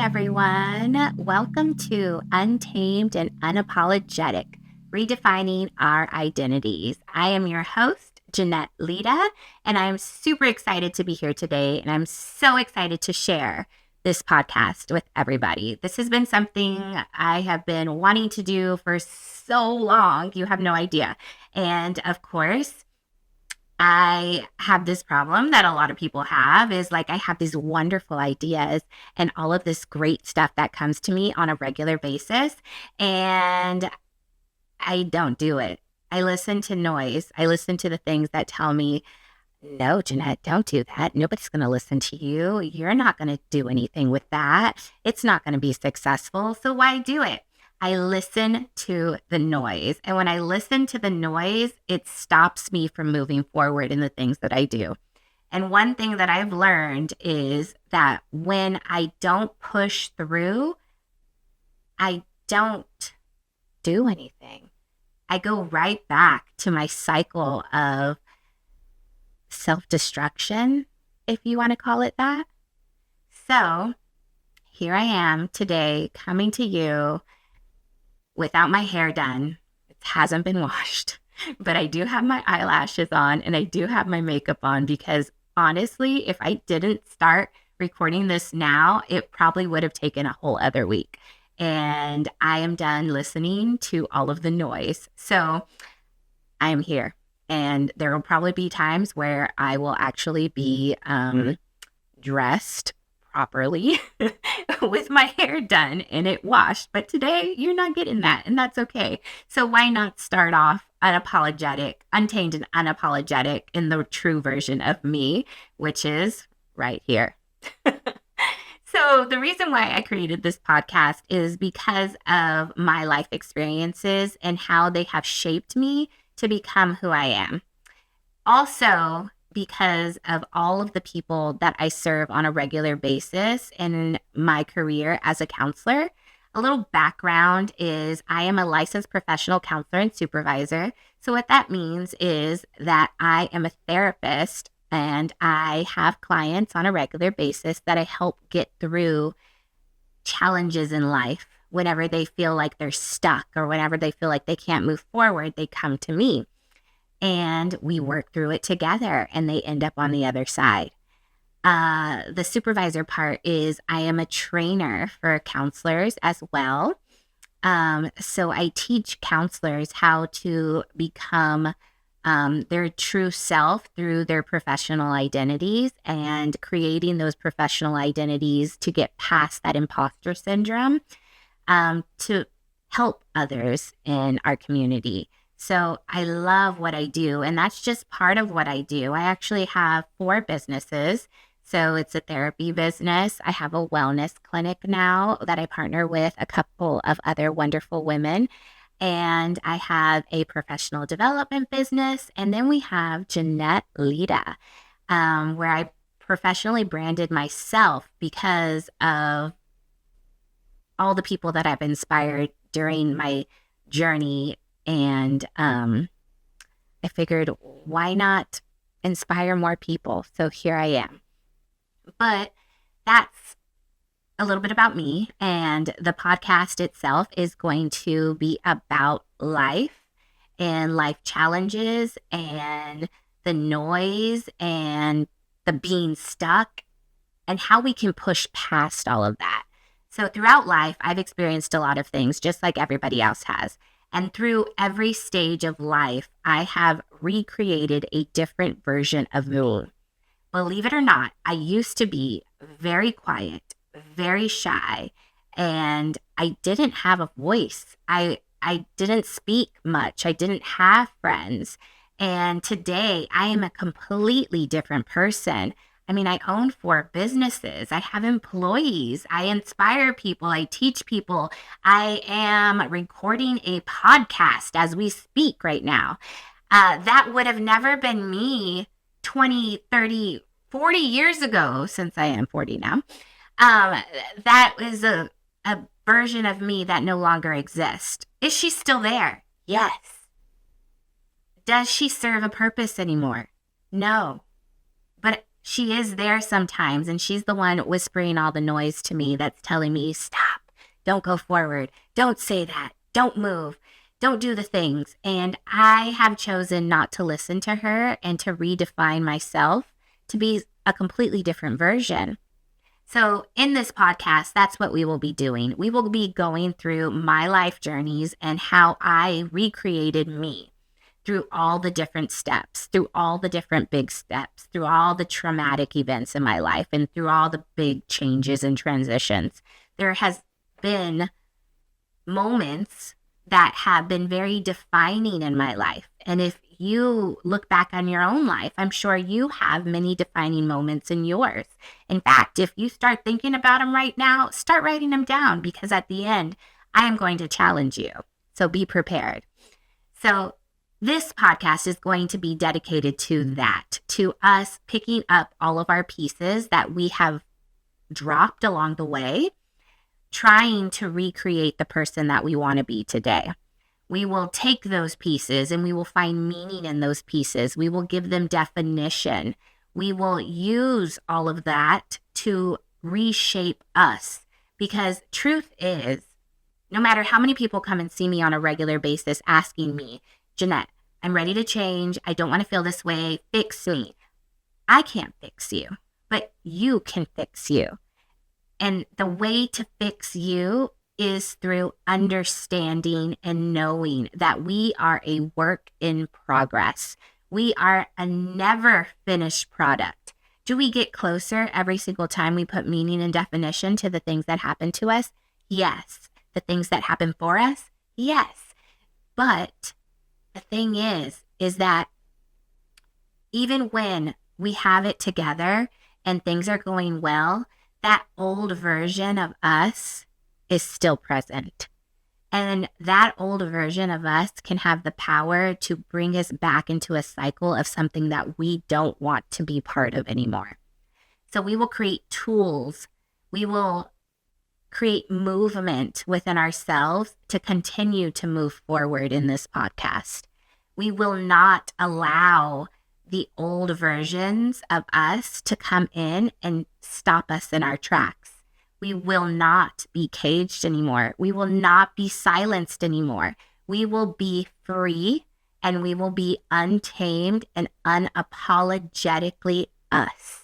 everyone. Welcome to Untamed and Unapologetic, Redefining Our Identities. I am your host, Jeanette Lira, and I'm super excited to be here today, and I'm so excited to share this podcast with everybody. This has been something I have been wanting to do for so long. You have no idea. And of course, I have this problem that a lot of people have is like I have these wonderful ideas and all of this great stuff that comes to me on a regular basis, and I don't do it. I listen to noise. I listen to the things that tell me, no, Jeanette, don't do that. Nobody's going to listen to you. You're not going to do anything with that. It's not going to be successful. So why do it? I listen to the noise. And when I listen to the noise, it stops me from moving forward in the things that I do. And one thing that I've learned is that when I don't push through, I don't do anything. I go right back to my cycle of self-destruction, if you want to call it that. So here I am today coming to you without my hair done. It hasn't been washed, but I do have my eyelashes on and I do have my makeup on because honestly, if I didn't start recording this now, it probably would have taken a whole other week. And I am done listening to all of the noise. So I am here. And there will probably be times where I will actually be dressed properly with my hair done and it washed. But today you're not getting that, and that's okay. So why not start off unapologetic, untamed and unapologetic in the true version of me, which is right here. So the reason why I created this podcast is because of my life experiences and how they have shaped me to become who I am. Also, because of all of the people that I serve on a regular basis in my career as a counselor. A little background is I am a licensed professional counselor and supervisor. So what that means is that I am a therapist and I have clients on a regular basis that I help get through challenges in life. Whenever they feel like they're stuck or whenever they feel like they can't move forward, they come to me. And we work through it together and they end up on the other side. The supervisor part is I am a trainer for counselors as well. So I teach counselors how to become their true self through their professional identities and creating those professional identities to get past that imposter syndrome to help others in our community. So I love what I do, and that's just part of what I do. I actually have 4 businesses. So it's a therapy business. I have a wellness clinic now that I partner with a couple of other wonderful women. And I have a professional development business. And then we have Jeanette Lira, where I professionally branded myself because of all the people that I've inspired during my journey. And I figured, why not inspire more people? So here I am. But that's a little bit about me. And the podcast itself is going to be about life and life challenges and the noise and the being stuck and how we can push past all of that. So throughout life, I've experienced a lot of things just like everybody else has. And through every stage of life, I have recreated a different version of me. Believe it or not, I used to be very quiet, very shy, and I didn't have a voice. I didn't speak much. I didn't have friends. And today I am a completely different person. I mean, I own 4 businesses. I have employees. I inspire people. I teach people. I am recording a podcast as we speak right now. That would have never been me 20, 30, 40 years ago, since I am 40 now. That is a version of me that no longer exists. Is she still there? Yes. Does she serve a purpose anymore? No. But She is there sometimes, and she's the one whispering all the noise to me that's telling me, stop, don't go forward, don't say that, don't move, don't do the things. And I have chosen not to listen to her and to redefine myself to be a completely different version. So in this podcast, that's what we will be doing. We will be going through my life journeys and how I recreated me through all the different steps, through all the different big steps, through all the traumatic events in my life, and through all the big changes and transitions. There has been moments that have been very defining in my life. And if you look back on your own life, I'm sure you have many defining moments in yours. In fact, if you start thinking about them right now, start writing them down, because at the end, I am going to challenge you. So be prepared. So this podcast is going to be dedicated to that, to us picking up all of our pieces that we have dropped along the way, trying to recreate the person that we want to be today. We will take those pieces and we will find meaning in those pieces. We will give them definition. We will use all of that to reshape us, because truth is, no matter how many people come and see me on a regular basis asking me, Jeanette, I'm ready to change. I don't want to feel this way. Fix me. I can't fix you, but you can fix you. And the way to fix you is through understanding and knowing that we are a work in progress. We are a never finished product. Do we get closer every single time we put meaning and definition to the things that happen to us? Yes. The things that happen for us? Yes. But the thing is that even when we have it together and things are going well, that old version of us is still present. And that old version of us can have the power to bring us back into a cycle of something that we don't want to be part of anymore. So we will create tools. We will create movement within ourselves to continue to move forward in this podcast. We will not allow the old versions of us to come in and stop us in our tracks. We will not be caged anymore. We will not be silenced anymore. We will be free, and we will be untamed and unapologetically us.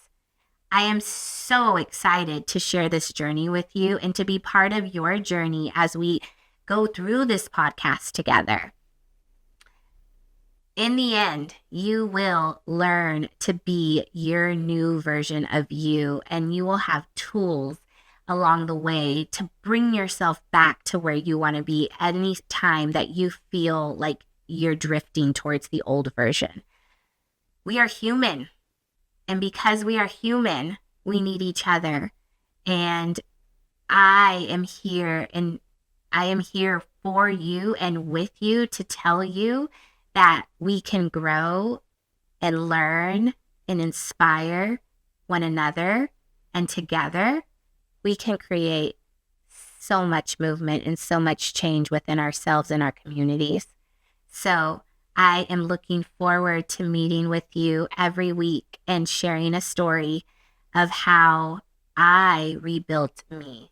I am so excited to share this journey with you and to be part of your journey as we go through this podcast together. In the end, you will learn to be your new version of you, and you will have tools along the way to bring yourself back to where you want to be at any time that you feel like you're drifting towards the old version. We are human, and because we are human, we need each other. And I am here for you and with you to tell you that we can grow and learn and inspire one another, and together we can create so much movement and so much change within ourselves and our communities. So I am looking forward to meeting with you every week and sharing a story of how I rebuilt me.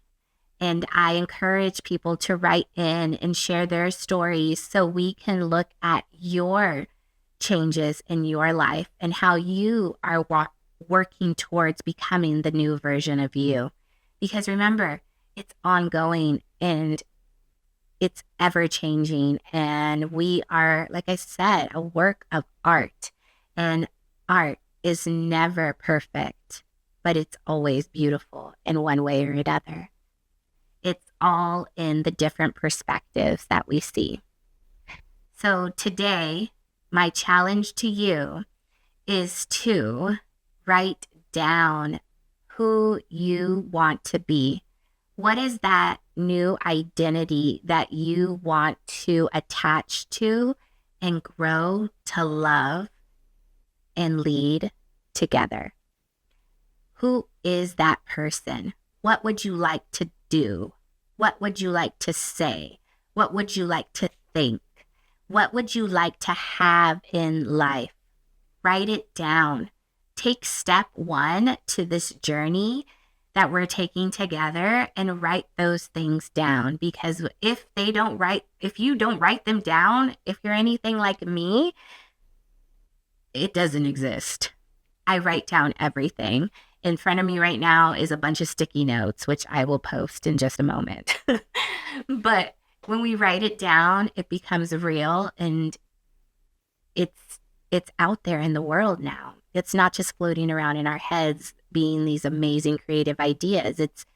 And I encourage people to write in and share their stories so we can look at your changes in your life and how you are working towards becoming the new version of you. Because remember, it's ongoing and it's ever changing. And we are, like I said, a work of art. And art is never perfect, but it's always beautiful in one way or another. It's all in the different perspectives that we see. So today, my challenge to you is to write down who you want to be. What is that new identity that you want to attach to and grow to love and lead together? Who is that person? What would you like to do? What would you like to say? What would you like to think? What would you like to have in life? Write it down. take step one to this journey that we're taking together and write those things down. Because if you don't write them down, if you're anything like me, it doesn't exist. I write down everything. In front of me right now is a bunch of sticky notes, which I will post in just a moment. But when we write it down, it becomes real, and it's out there in the world now. It's not just floating around in our heads being these amazing creative ideas. It's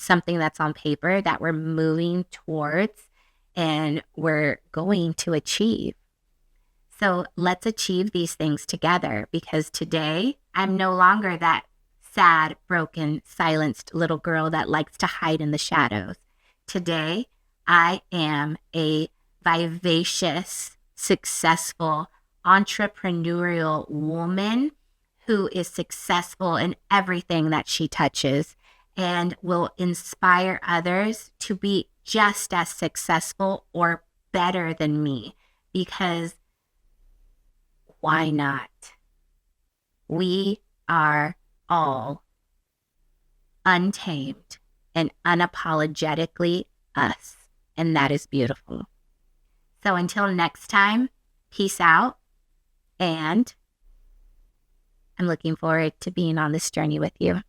something that's on paper that we're moving towards and we're going to achieve. So let's achieve these things together, because today I'm no longer that sad, broken, silenced little girl that likes to hide in the shadows. Today, I am a vivacious, successful, entrepreneurial woman who is successful in everything that she touches and will inspire others to be just as successful or better than me, because why not? We are all untamed and unapologetically us, and that is beautiful. So until next time, peace out, and I'm looking forward to being on this journey with you.